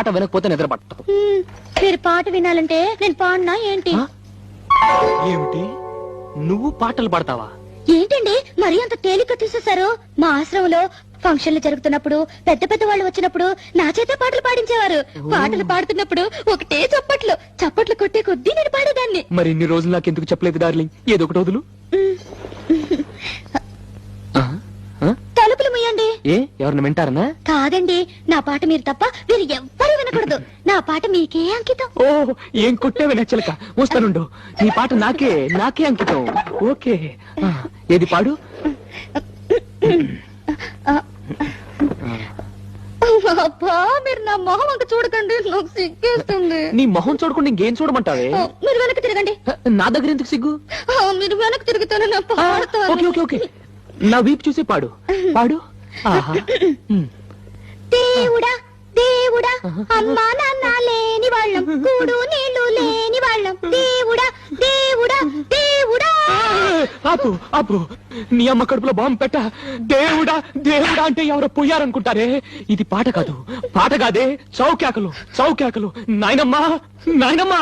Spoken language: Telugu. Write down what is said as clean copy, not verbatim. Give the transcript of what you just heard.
పాట వినకపోతే నిద్ర పట్టదు. మీరు పాట వినాలంటే నేను పాడినా ఏంటి? ఏమిటి, నువ్వు పాటలు పాడతావా? ఏంటండి మరి అంత తేలిక తీసేశారు? మా ఆశ్రమంలో ఫంక్షన్లు జరుగుతున్నప్పుడు పెద్ద పెద్ద వాళ్ళు వచ్చినప్పుడు నా చేత పాటలు పాడించేవారు. పాటలు పాడుతున్నప్పుడు ఒకటే చప్పట్లు చప్పట్లు కొట్టే కొద్దీ నేను పాడేదాన్ని. మరి ఇన్ని రోజులు నాకు ఎందుకు చెప్పలేదు డార్లింగ్? ఏదో ఒకటి వదులు. తలుపులు ముయ్యండి. ఏ ఎవరిని వింటారనా? కాదండి, నా పాట మీరు తప్ప మీరు ఎవ్వరూ వినకూడదు. నా పాట మీకే అంకితం. ఓ ఏం కొట్టేవి నచ్చలక. వస్తానుండు, నీ పాట నాకే నాకే అంకితం. ఓకే, ఏది పాడు. అబ్బా, మీరు నా మొహం అంత చూడకండి, నాకు సిగ్గేస్తుంది. నీ మొహం చూడకుండా ఇంకేం చూడమంటావే? మీరు వెనక్కి తిరగండి. నా దగ్గర ఎందుకు సిగ్గు? మీరు వెనక్కి తిరుగుతాను నా ఓకే పాడతాను. ఓకే ఓకే, నా వీపు చూసి పాడు పాడు. ఆహా. దేవుడా దేవుడా, అమ్మా నాన్న లేని వాళ్ళం, కూడు నీళ్లు లేని వాళ్ళం, దేవుడా దేవుడా దేవుడా. ఆపు ఆపు, నీ అమ్మ కడుపులో బాంబు పెట్ట. దేవుడా దేవుడా అంటే ఎవరో పోయారనుకుంటారే. ఇది పాట కాదు, పాట కాదే, చౌకేకలు చౌకేకలు. నాయనమ్మా నాయనమ్మా.